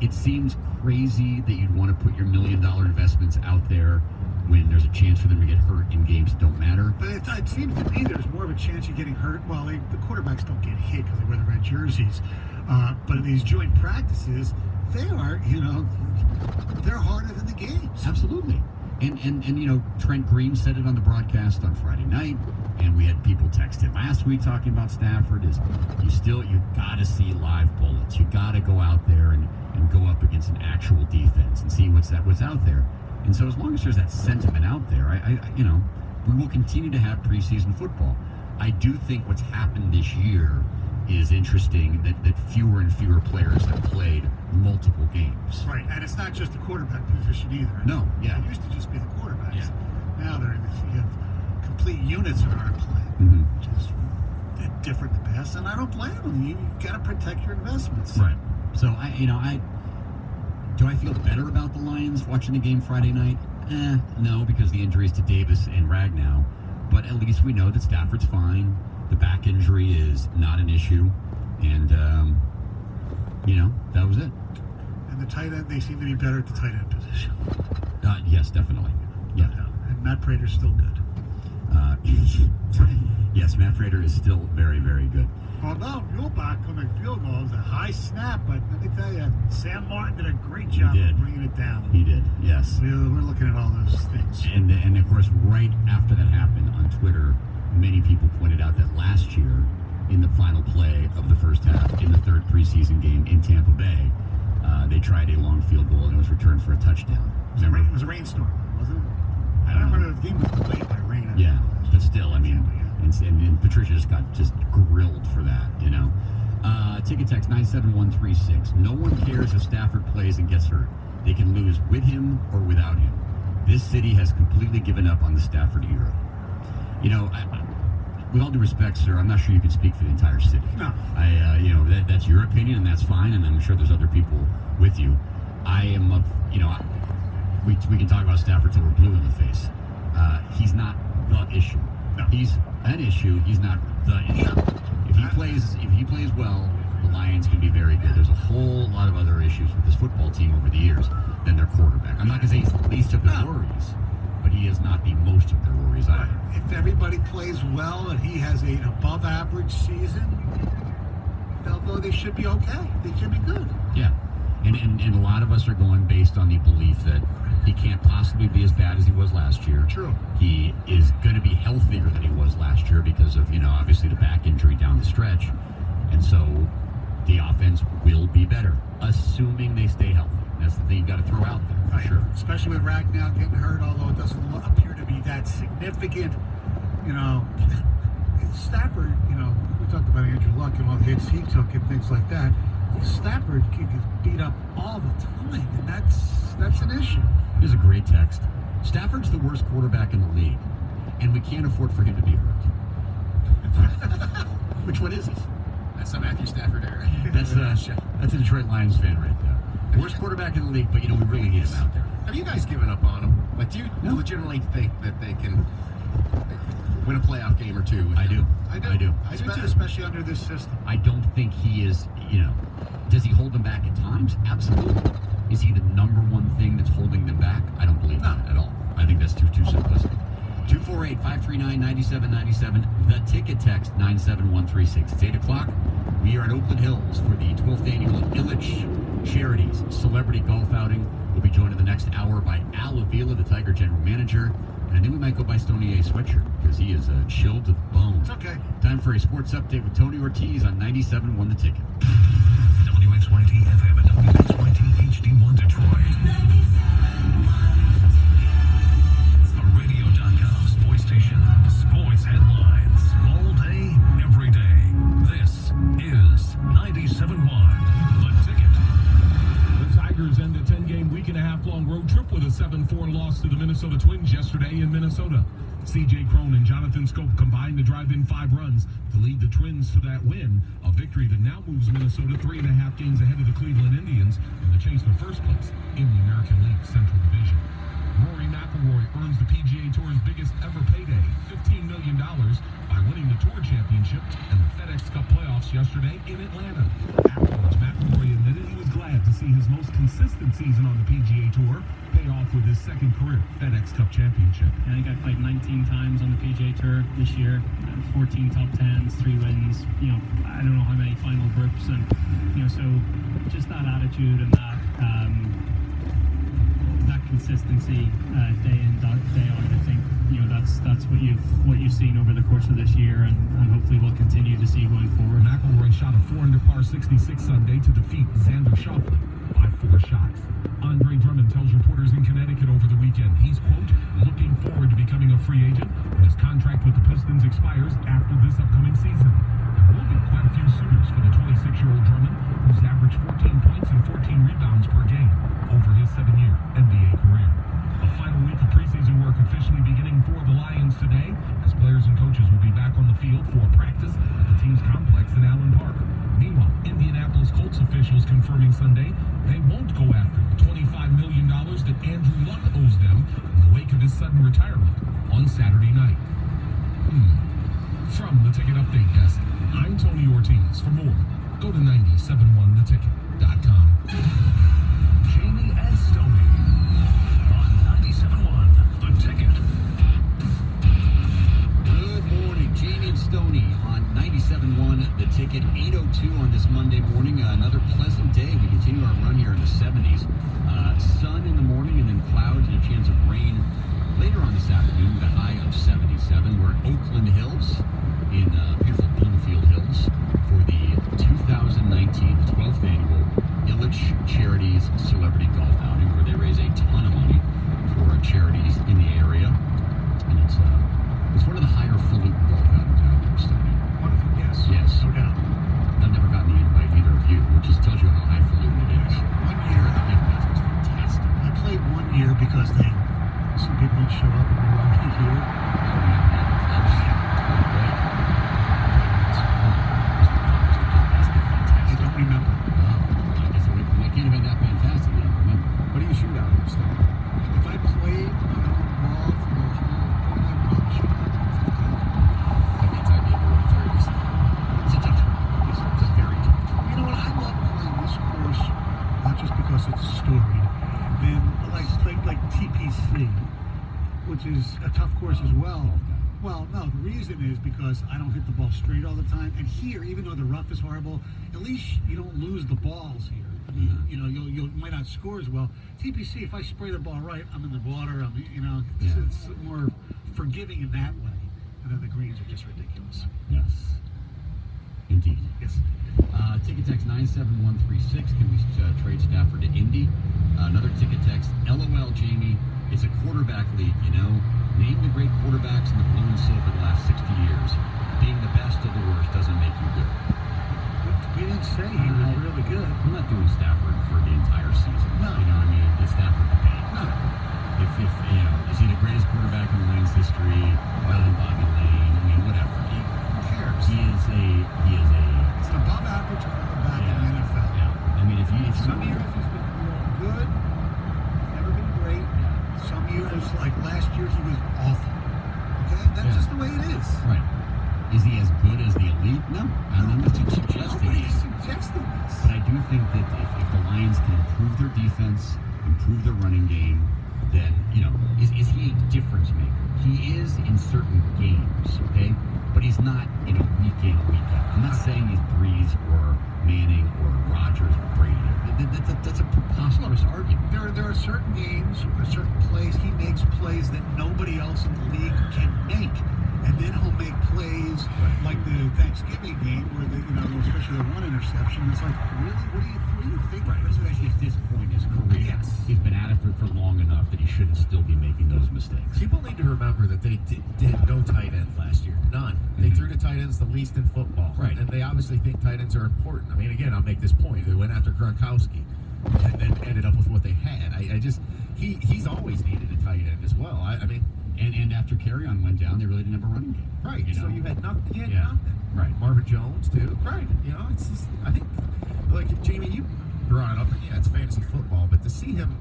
Speaker 1: it seems crazy that you'd want to put your $1 million investments out there when there's a chance for them to get hurt in games that don't matter.
Speaker 2: But it seems to me there's more of a chance of getting hurt. Well, the quarterbacks don't get hit because they wear the red jerseys. But in these joint practices, they are, they're harder than the games.
Speaker 1: Absolutely. And Trent Green said it on the broadcast on Friday night, and we had people text him last week talking about Stafford. You got to see live bullets. You got to go out there and go up against an actual defense and see what's out there. And so as long as there's that sentiment out there, we will continue to have preseason football. I do think what's happened this year is interesting, that fewer and fewer players have played multiple games.
Speaker 2: Right, and it's not just the quarterback position either.
Speaker 1: No, yeah.
Speaker 2: It used to just be the quarterbacks. Yeah. Now you have complete units that aren't playing, which is different than the past, and I don't blame them. You got to protect your investments.
Speaker 1: Right. So, do I feel better about the Lions watching the game Friday night? No, because the injuries to Davis and Ragnow. But at least we know that Stafford's fine. The back injury is not an issue. And, that was it.
Speaker 2: And the tight end, they seem to be better at the tight end position.
Speaker 1: Yes, definitely. Yeah.
Speaker 2: And Matt Prater's still good.
Speaker 1: Yes, Matt Prater is still very, very good.
Speaker 2: Well, no, Muehlbach on the field goal was a high snap, but let me tell you, Sam Martin did a great job of bringing it down.
Speaker 1: He did, yes.
Speaker 2: We're looking at all those things.
Speaker 1: And of course, right after that happened on Twitter, many people pointed out that last year, in the final play of the first half, in the third preseason game in Tampa Bay, they tried a long field goal and it was returned for a touchdown.
Speaker 2: It was a rainstorm, wasn't it? I don't remember the game was delayed by rain.
Speaker 1: Yeah, but still, I mean, and Patricia just got grilled for that, Ticket text 97136. No one cares if Stafford plays and gets hurt. They can lose with him or without him. This city has completely given up on the Stafford era. With all due respect, sir, I'm not sure you can speak for the entire city.
Speaker 2: No.
Speaker 1: That's your opinion, and that's fine, and I'm sure there's other people with you. I am we can talk about Stafford till we're blue in the face. He's not the issue.
Speaker 2: No.
Speaker 1: He's an issue. He's not the issue. If he plays well, the Lions can be very good. There's a whole lot of other issues with this football team over the years than their quarterback. I'm not going to say he's the least of their worries, but he is not the most of their worries either.
Speaker 2: If everybody plays well and he has an above average season, they should be okay. They should be good.
Speaker 1: Yeah. And a lot of us are going based on the belief that he can't possibly be as bad as he was last year.
Speaker 2: True.
Speaker 1: He is going to be healthier than he was last year because of, obviously the back injury down the stretch. And so the offense will be better, assuming they stay healthy. That's the thing you got to throw out there, for sure.
Speaker 2: Especially with Ragnow getting hurt, although it doesn't appear to be that significant. Stafford, we talked about Andrew Luck and all the hits he took and things like that. Stafford gets beat up all the time, and that's an issue.
Speaker 1: Here's a great text. Stafford's the worst quarterback in the league, and we can't afford for him to be hurt. Which one is it?
Speaker 3: That's the Matthew Stafford era.
Speaker 1: That's a Detroit Lions fan right there. Worst quarterback in the league, but we really need him out there.
Speaker 3: Have you guys given up on him? Like, do you legitimately think that they can win a playoff game or two?
Speaker 1: I do.
Speaker 2: I do too, especially under this system.
Speaker 1: I don't think he is, does he hold them back at times? Absolutely. Is he the number one thing that's holding them back? I don't believe that at all. I think that's too simplistic. 248-539-9797. The ticket text 97136. It's 8 o'clock. We are at Oakland Hills for the 12th annual Ilitch Charities Celebrity Golf Outing. We'll be joined in the next hour by Al Avila, the Tiger General Manager. And I think we might go by Stoney A. sweatshirt because he is chilled to the bone.
Speaker 2: It's okay.
Speaker 1: Time for a sports update with Tony Ortiz on 97.1 The Ticket.
Speaker 11: WXYT FM and WXYT HD1 Detroit. The radio.com sports station. Sports headlines. All day, every day. This is 97.1 The Ticket.
Speaker 20: The Tigers end a 10-game weekend
Speaker 21: week-and-a-half-long road trip with a 7-4 loss to the Minnesota Twins yesterday in Minnesota. C.J. Cron and Jonathan Scope combined to drive in 5 runs to lead the Twins to that win, a victory that now moves Minnesota 3.5 games ahead of the Cleveland Indians in the chase for first place in the American League Central Division. Rory McIlroy earns the PGA Tour's biggest ever payday, $15 million, by winning the Tour Championship and the FedEx Cup playoffs yesterday in Atlanta. Afterwards, McIlroy admitted he was glad to see his most consistent season on the PGA Tour pay off with his second career FedEx Cup championship.
Speaker 22: I think I played 19 times on the PGA Tour this year, 14 top 10s, 3 wins, I don't know how many final groups, and, so just that attitude and that consistency day in, day out, I think, that's what you've seen over the course of this year, and hopefully we'll continue to see going forward.
Speaker 21: McIlroy shot a 4-under par 66 Sunday to defeat Xander Schauffele by 4 shots. Andre Drummond tells reporters in Connecticut over the weekend he's, quote, looking forward to becoming a free agent when his contract with the Pistons expires after this upcoming season. There will be quite a few suitors for the 26-year-old Drummond, who's averaged 14 points and 14 rebounds per game over his 7-year NBA career. The final week of preseason work officially beginning for the Lions today, as players and coaches will be back on the field for practice at the team's complex in Allen Park. Meanwhile, Indianapolis Colts officials confirming Sunday they won't go after the $25 million that Andrew Luck owes them in the wake of his sudden retirement on Saturday night. From the Ticket Update Desk, I'm Tony Ortiz. For more, go to 971theticket.com.
Speaker 4: Jamie and Stoney on 97.1 The Ticket.
Speaker 1: Good morning, Jamie and Stoney on 97.1 The Ticket. 8:02 on this Monday morning. Another pleasant day. We continue our run here in the 70s. Sun in the morning and then clouds and a chance of rain later on this afternoon with a high of 77. We're at Oakland Hills in beautiful Bloomfield Hills for the 2019 12th annual Ilitch Charities Celebrity Golf Outing, where they raise a ton of money for charities in the area. And it's one of the higher falutin golf outings out there, Stoney.
Speaker 2: Wonderful, yes.
Speaker 1: Yes.
Speaker 2: No doubt.
Speaker 1: I've never gotten the invite, either of you, which just tells you how highfalutin it is.
Speaker 2: 1 year,
Speaker 1: It's fantastic.
Speaker 2: I played 1 year because some people didn't show up and we were already here. I don't remember.
Speaker 1: I guess it can't have been that fantastic. I don't remember. What do you shoot out here, Stoney?
Speaker 2: If I played on a ball for the whole I'd probably shoot out 150.
Speaker 1: That means I'd be in the 130s. It's a tough tournament. It's a very tough tournament.
Speaker 2: You know what? I love playing this course, not just because it's storied, then like TPC, which is a tough course as well. Well, no, the reason is because I don't hit the ball straight all the time. And here, even though the rough is horrible, at least you don't lose the balls here. I mean, you might not score as well. TPC, if I spray the ball right, I'm in the water. It's more forgiving in that way. And then the greens are just ridiculous.
Speaker 1: Yes. Indeed.
Speaker 2: Yes.
Speaker 1: Ticket text 97136. Can we trade Stafford to Indy? Another ticket text. LOL, Jamie. It's a quarterback league, Name the great quarterbacks in the blue and silver the last 60 years. Being the best or the worst doesn't make you good.
Speaker 2: We didn't say he was really good.
Speaker 1: I'm not doing Stafford for the entire season.
Speaker 2: No.
Speaker 1: Get Stafford debate.
Speaker 2: No.
Speaker 1: If is he the greatest quarterback in Lions history? Other than Bobby Lane? Whatever.
Speaker 2: Who cares?
Speaker 1: He is a.
Speaker 2: It's an above average quarterback in the NFL.
Speaker 1: Yeah. If
Speaker 2: Some years he's been good, never been great. Some years, like last year, he was awful. Okay? That's just the way it is.
Speaker 1: Right. Is he as good as the elite? No. I'm not suggesting
Speaker 2: Nobody's suggesting this.
Speaker 1: But I do think that if the Lions can improve their defense, improve their running game, then, is he a difference maker? He is in certain games, okay? But he's not, week in, week out. I'm not saying he's Breeze or Manning or Rodgers or Brady. That's a preposterous argument.
Speaker 2: There are certain games or certain plays, he makes plays that nobody else in the league can make. And then he'll make plays like the Thanksgiving game where especially the one interception. It's like, really? What do you think?
Speaker 1: Right. Especially at this point in his career.
Speaker 2: Yes.
Speaker 1: He's been at it for long enough that he shouldn't still be making those mistakes.
Speaker 3: People need to remember that they did no tight end last year. None. They threw to tight ends the least in football.
Speaker 1: Right.
Speaker 3: And they obviously think tight ends are important. Again, I'll make this point. They went after Gronkowski and then ended up with what they had. I He's always needed a tight end as well. I mean,
Speaker 1: and after Carrion went down, they really didn't have a running game.
Speaker 3: Right.
Speaker 1: You know?
Speaker 3: So you had nothing.
Speaker 1: Yeah.
Speaker 3: Nothing.
Speaker 1: Right.
Speaker 3: Marvin Jones too. Right. You know, it's just, I think, like Jamie, you brought it up. Yeah, it's fantasy football, but to see him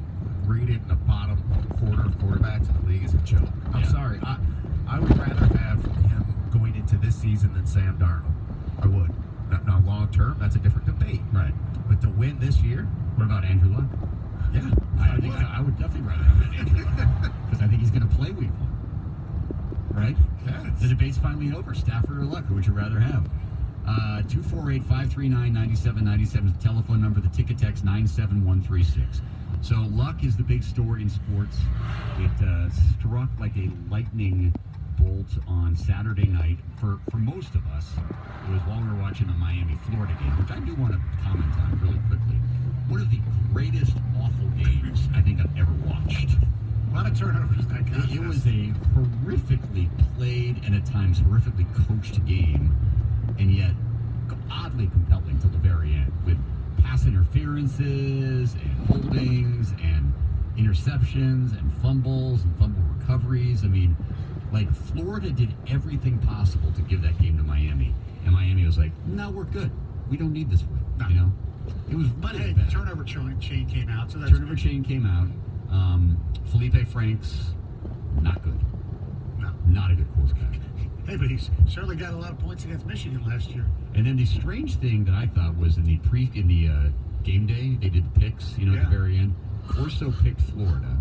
Speaker 3: rated in the bottom quarter of quarterbacks in the league is a joke. I'm sorry. I would rather have him going into this season than Sam Darnold. I would. Now long term, that's a different debate.
Speaker 1: Right.
Speaker 3: But to win this year,
Speaker 1: what about Andrew Luck?
Speaker 3: Yeah.
Speaker 1: I would definitely rather have Andrew Luck because I think he's going to play week 1. Right?
Speaker 3: Yeah.
Speaker 1: The debate's finally over. Stafford or Luck? Who would you rather have? 248-539-9797 is the telephone number. The ticket text 97136. So Luck is the big story in sports. It struck like a lightning bolt on Saturday night. For most of us, it was while we were watching the Miami-Florida game, which I do want to comment on really quickly. One of the greatest awful games I think I've ever watched.
Speaker 2: A lot of turnovers that contest.
Speaker 1: It was a horrifically played and at times horrifically coached game, and yet oddly compelling till the very end, with pass interferences and holdings and interceptions and fumbles and fumble recoveries. I mean, like, Florida did everything possible to give that game to Miami, and Miami was like, "No, we're good. We don't need this win." You know, it was
Speaker 2: But
Speaker 1: really
Speaker 2: hey,
Speaker 1: bad.
Speaker 2: the turnover chain came out, so that's
Speaker 1: Turnover chain came out. Felipe Franks, not good.
Speaker 2: No.
Speaker 1: Not a good quarterback.
Speaker 2: Hey, but he's certainly got a lot of points against Michigan last year.
Speaker 1: And then the strange thing that I thought was in the game day, they did the picks, at the very end. Corso picked Florida,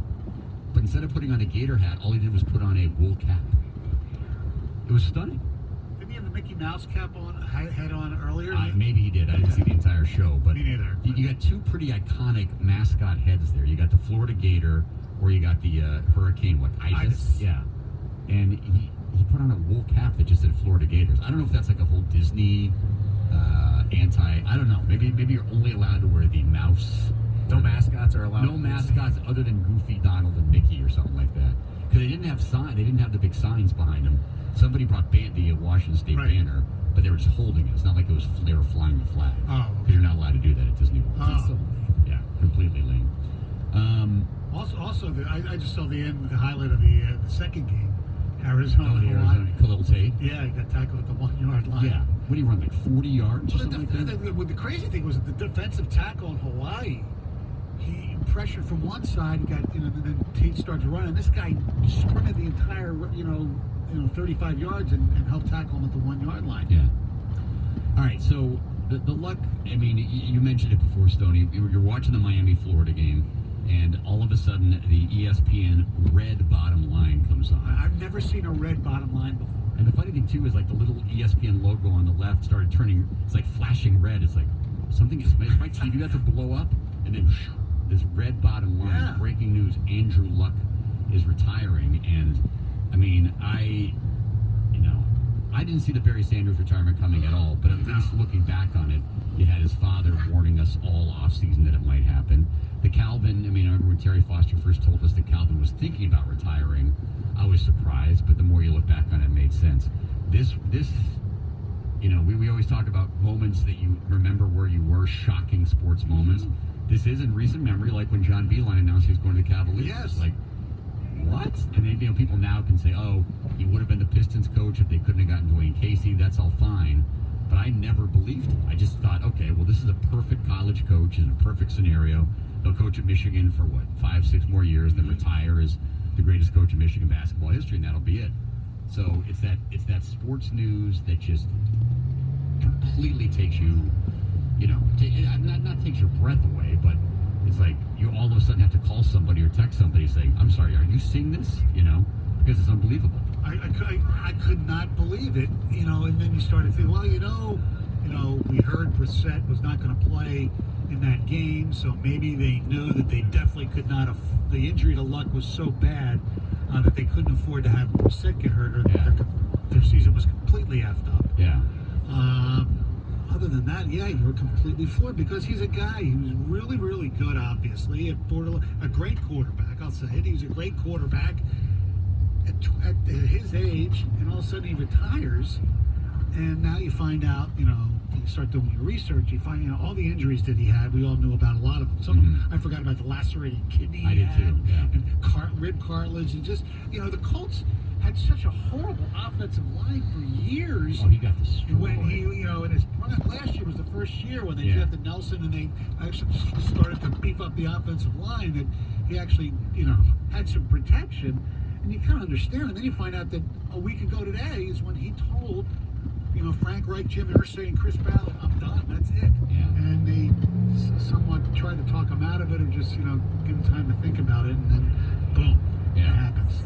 Speaker 1: but instead of putting on a Gator hat, all he did was put on a wool cap. It was stunning.
Speaker 2: Didn't he have the Mickey Mouse cap head on earlier?
Speaker 1: Maybe he did. I didn't see the entire show, but
Speaker 2: Me neither.
Speaker 1: You got two pretty iconic mascot heads there. You got the Florida Gator, or you got the Hurricane, Isis? Yeah. And he put on a wool cap that just said Florida Gators. I don't know if that's like a whole Disney I don't know. Maybe you're only allowed to wear the mouse.
Speaker 3: No mascots are allowed.
Speaker 1: No mascots other than Goofy, Donald, and Mickey or something like that. Because they didn't have They didn't have the big signs behind them. Somebody brought the Washington State banner, but they were just holding it. It's not like they were flying the flag.
Speaker 2: Oh,
Speaker 1: because you're not allowed to do that at Disney World.
Speaker 2: Oh.
Speaker 1: Yeah, completely lame.
Speaker 2: Also, I just saw the highlight of the second game. Arizona.
Speaker 1: Khalil Tate.
Speaker 2: Yeah, he got tackled at the 1 yard line.
Speaker 1: Yeah. What do you run, like 40 yards or something like that?
Speaker 2: The crazy thing was that the defensive tackle in Hawaii, he pressured from one side, and then Tate started running. This guy sprinted the entire, 35 yards and helped tackle him at the 1 yard line.
Speaker 1: Yeah. All right, so the Luck, I mean, you mentioned it before, Stoney. You're watching the Miami-Florida game, and all of a sudden, the ESPN red bottom line comes on.
Speaker 2: I've never seen a red bottom line before.
Speaker 1: And the funny thing, too, is like the little ESPN logo on the left started turning, it's like flashing red. It's like something is, my TV got to blow up, and then this red bottom line,
Speaker 2: Yeah.
Speaker 1: breaking news, Andrew Luck is retiring. And, I mean, I didn't see the Barry Sanders retirement coming at all, but at least looking back on it, you had his father warning us all offseason that it might happen. The Calvin, I remember when Terry Foster first told us that Calvin was thinking about retiring, I was surprised, but the more you look back on it, it made sense. This we always talk about moments that you remember where you were, shocking sports moments. This is in recent memory, like when John Beeline announced he was going to the Cavaliers.
Speaker 2: Yes.
Speaker 1: Like, what? And then, people now can say, oh, he would have been the Pistons coach if they couldn't have gotten Dwayne Casey. That's all fine. But I never believed him. I just thought, okay, well, this is a perfect college coach in a perfect scenario. He'll coach at Michigan for, 5-6 more years, then retire as the greatest coach in Michigan basketball history, and that'll be it. So it's that sports news that just completely takes you, not takes your breath away, but it's like you all of a sudden have to call somebody or text somebody saying, I'm sorry, are you seeing this? Because it's unbelievable.
Speaker 2: I could not believe it, and then you started thinking, well, we heard Brissett was not going to play in that game, so maybe they knew that they definitely could not. The injury to Luck was so bad that they couldn't afford to have Brissett get hurt, or their season was completely effed up.
Speaker 1: Yeah.
Speaker 2: Other than that, you were completely floored because he's a guy who's really, really good, obviously, a great quarterback. I'll say it. He's a great quarterback at his age, and all of a sudden he retires, and now you find out, you start doing your research, you find out all the injuries that he had. We all knew about a lot of them. Some of them, I forgot about the lacerated kidney
Speaker 1: I
Speaker 2: he
Speaker 1: did
Speaker 2: had,
Speaker 1: too, yeah.
Speaker 2: and rib cartilage, and just, the Colts had such a horrible offensive line for years.
Speaker 1: Oh, he got destroyed.
Speaker 2: When he, in his prime, last year was the first year when they
Speaker 1: Yeah.
Speaker 2: drafted Nelson, and they actually started to beef up the offensive line, that he actually, had some protection, and you kind of understand. And then you find out that a week ago today is when he told, Frank Reich, Jim Irsay, and Chris Ballard, I'm done, that's it.
Speaker 1: Yeah.
Speaker 2: And they somewhat tried to talk him out of it, or just, give him time to think about it, and then, boom, it happens.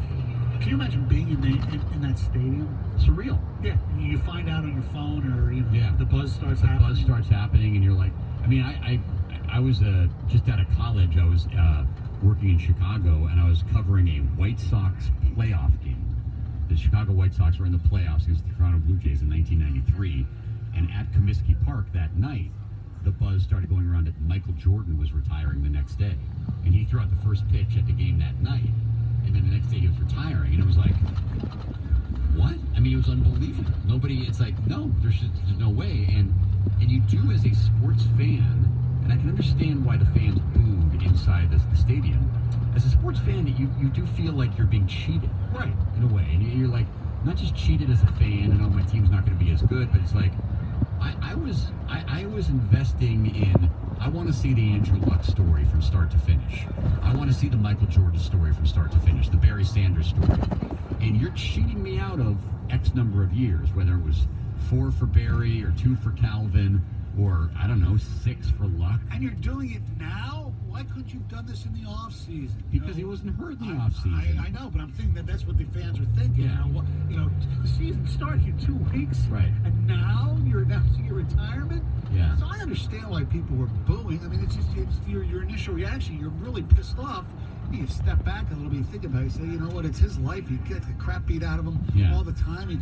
Speaker 2: Can you imagine being in that stadium?
Speaker 1: Surreal.
Speaker 2: Yeah, and you find out on your phone, or the buzz starts
Speaker 1: The
Speaker 2: happening.
Speaker 1: buzz starts happening, and you're like, I was just out of college. I was working in Chicago, and I was covering a White Sox playoff game. The Chicago White Sox were in the playoffs against the Toronto Blue Jays in 1993, and at Comiskey Park that night, the buzz started going around that Michael Jordan was retiring the next day, and he threw out the first pitch at the game that night, and then the next day he was retiring, and it was like, what? I mean, it was unbelievable. It's like, no, there's no way, and you do, as a sports fan, and I can understand why the fans booed inside the stadium. As a sports fan, you do feel like you're being cheated, right? In a way, and you're like, not just cheated as a fan, and my team's not going to be as good, but it's like, I was investing in. I want to see the Andrew Luck story from start to finish. I want to see the Michael Jordan story from start to finish, the Barry Sanders story, and you're cheating me out of X number of years, whether it was 4 for Barry or 2 for Calvin, or I don't know, 6 for Luck.
Speaker 2: And you're doing it now? Why couldn't you have done this in the off season?
Speaker 1: Because he wasn't hurt in the off season.
Speaker 2: I know, but I'm thinking that's what the fans are thinking.
Speaker 1: Yeah.
Speaker 2: The season starts in 2 weeks,
Speaker 1: right?
Speaker 2: And now you're announcing your retirement.
Speaker 1: Yeah.
Speaker 2: So I understand why people were booing. I mean, it's your initial reaction. You're really pissed off. You step back a little bit, you think about it, you say, you know what, it's his life. He gets the crap beat out of him all the time.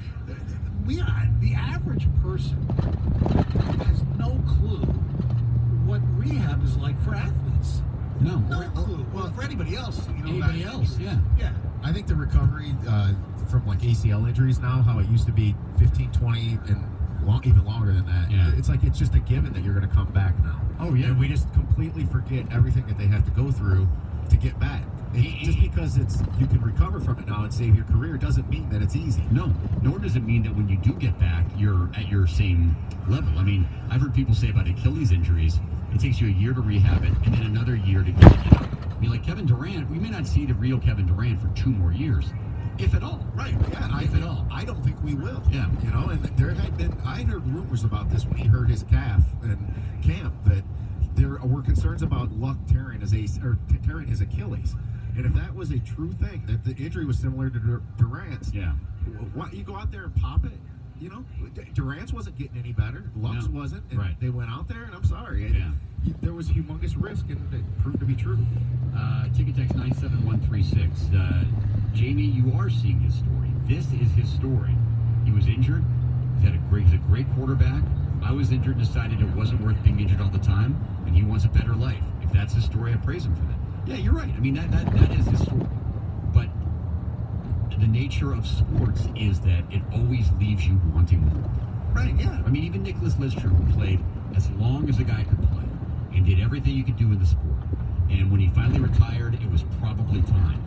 Speaker 2: The average person has no clue what rehab is like for athletes.
Speaker 1: No
Speaker 2: clue. Well, for anybody else,
Speaker 1: anybody else, yeah.
Speaker 3: I think the recovery from like ACL injuries now, how it used to be 15, 20, and even longer than that.
Speaker 1: Yeah.
Speaker 3: It's like it's just a given that you're going to come back now.
Speaker 1: Oh yeah.
Speaker 3: And we just completely forget everything that they have to go through to get back. Just because you can recover from it now and save your career doesn't mean that it's easy.
Speaker 1: No, nor does it mean that when you do get back, you're at your same level. I mean, I've heard people say about Achilles injuries, it takes you a year to rehab it and then another year to get it. I mean, like Kevin Durant, we may not see the real Kevin Durant for 2 more years, if at all.
Speaker 3: Right, yeah,
Speaker 1: if at all.
Speaker 3: I don't think we will.
Speaker 1: Yeah.
Speaker 3: And there had been, I heard rumors about this when he hurt his calf in camp, that there were concerns about Luck tearing his Achilles. And if that was a true thing, that the injury was similar to Durant's, what, you go out there and pop it? Durant's wasn't getting any better. Luck's wasn't. And they went out there, and I'm sorry. There was humongous risk, and it proved to be true.
Speaker 1: Ticket text 97136. Jamie, you are seeing his story. This is his story. He was injured. He's a great quarterback. I was injured and decided it wasn't worth being injured all the time, and he wants a better life. If that's his story, I praise him for that. Yeah, you're right. I mean, that is his story. But the nature of sports is that it always leaves you wanting more.
Speaker 2: Right, yeah.
Speaker 1: I mean, even Nicholas Lidstrom, who played as long as a guy could play and did everything you could do in the sport. And when he finally retired, it was probably time.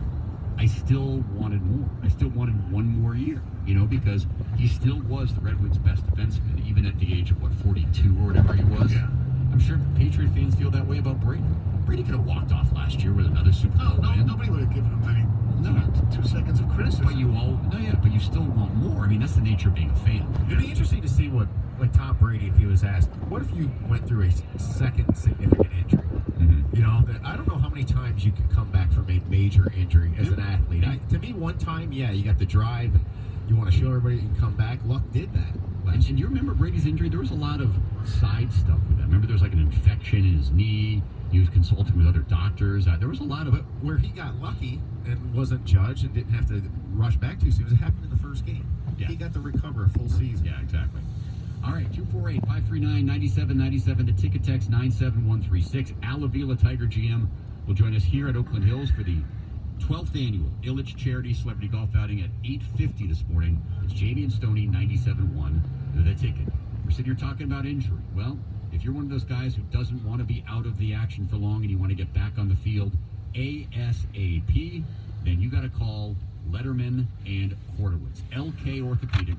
Speaker 1: I still wanted more. I still wanted one more year, because he still was the Red Wings' best defenseman, even at the age of, 42 or whatever he was. Yeah. I'm sure Patriot fans feel that way about Brady. Brady could have walked off last year with another Super Bowl win.
Speaker 2: Nobody would have given him any 2 seconds of criticism.
Speaker 1: But you still want more. I mean, that's the nature of being a fan.
Speaker 3: It'd be interesting to see what, like Tom Brady, if he was asked, what if you went through a second significant injury? I don't know how many times you can come back from a major injury as an athlete. To me, one time, you got the drive and you want to show everybody you can come back. Luck did that.
Speaker 1: And you remember Brady's injury? There was a lot of side stuff with that. Remember, there was like an infection in his knee. He was consulting with other doctors. There was a lot of it.
Speaker 3: Where he got lucky and wasn't judged and didn't have to rush back too soon, it happened in the first game. Yeah. He got to recover a full season.
Speaker 1: Yeah, exactly. All right, 248-539-9797 to ticket text 97136. Al Avila, Tiger GM, will join us here at Oakland Hills for the 12th annual Ilitch Charity Celebrity Golf Outing at 8:50 this morning. It's Jamie and Stoney, 97.1, The Ticket. We're said you're talking about injury. Well, if you're one of those guys who doesn't want to be out of the action for long and you want to get back on the field ASAP, then you got to call Letterman and Hortowitz. LK Orthopedics.